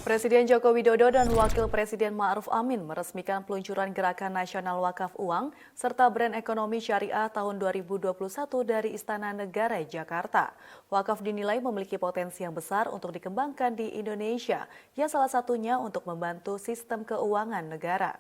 Presiden Joko Widodo dan Wakil Presiden Ma'ruf Amin meresmikan peluncuran Gerakan Nasional Wakaf Uang serta Brand Ekonomi Syariah tahun 2021 dari Istana Negara Jakarta. Wakaf dinilai memiliki potensi yang besar untuk dikembangkan di Indonesia, ya salah satunya untuk membantu sistem keuangan negara.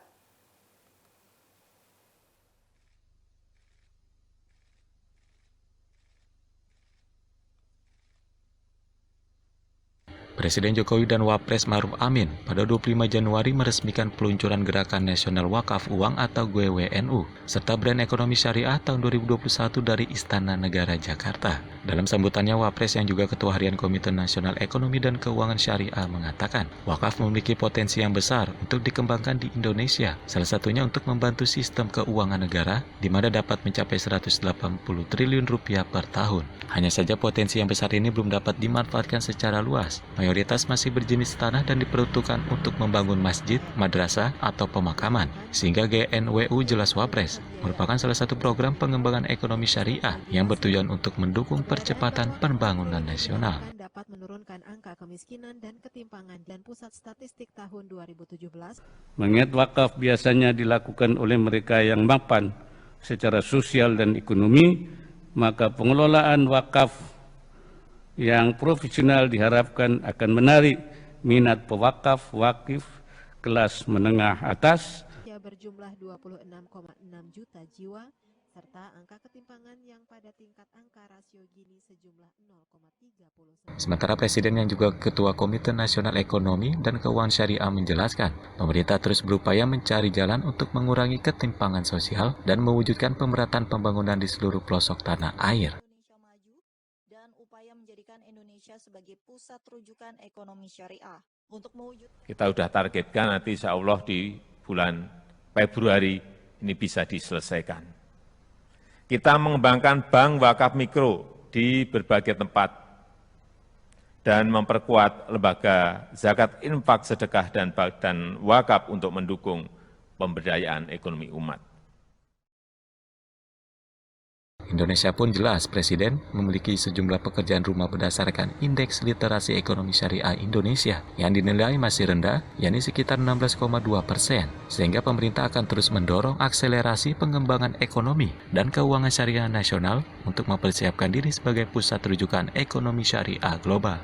Presiden Jokowi dan Wapres Ma'ruf Amin pada 25 Januari meresmikan peluncuran Gerakan Nasional Wakaf Uang atau GWNU, serta Brand Ekonomi Syariah tahun 2021 dari Istana Negara Jakarta. Dalam sambutannya, Wapres yang juga Ketua Harian Komite Nasional Ekonomi dan Keuangan Syariah mengatakan, wakaf memiliki potensi yang besar untuk dikembangkan di Indonesia, salah satunya untuk membantu sistem keuangan negara, di mana dapat mencapai 180 triliun rupiah per tahun. Hanya saja potensi yang besar ini belum dapat dimanfaatkan secara luas. Mayoritas masih berjenis tanah dan diperuntukkan untuk membangun masjid, madrasah, atau pemakaman. Sehingga GNWU jelas Wapres merupakan salah satu program pengembangan ekonomi syariah yang bertujuan untuk mendukung percepatan pembangunan nasional. Dapat menurunkan angka kemiskinan dan ketimpangan dan Pusat Statistik tahun 2017. Mengingat wakaf biasanya dilakukan oleh mereka yang mapan secara sosial dan ekonomi, maka pengelolaan wakaf yang profesional diharapkan akan menarik minat pewakaf wakif kelas menengah atas. Berjumlah 26,6 juta jiwa serta angka ketimpangan yang pada tingkat angka rasio Gini sejumlah 0,31. Sementara Presiden yang juga Ketua Komite Nasional Ekonomi dan Keuangan Syariah menjelaskan, pemerintah terus berupaya mencari jalan untuk mengurangi ketimpangan sosial dan mewujudkan pemerataan pembangunan di seluruh pelosok tanah air. Upaya menjadikan Indonesia sebagai pusat rujukan ekonomi syariah. Untuk mewujudkan kita sudah targetkan nanti insya Allah di bulan Februari ini bisa diselesaikan. Kita mengembangkan bank wakaf mikro di berbagai tempat dan memperkuat lembaga zakat infak sedekah dan wakaf untuk mendukung pemberdayaan ekonomi umat. Indonesia pun jelas Presiden memiliki sejumlah pekerjaan rumah berdasarkan Indeks Literasi Ekonomi Syariah Indonesia yang dinilai masih rendah, yakni sekitar 16,2%, sehingga pemerintah akan terus mendorong akselerasi pengembangan ekonomi dan keuangan syariah nasional untuk mempersiapkan diri sebagai pusat rujukan ekonomi syariah global.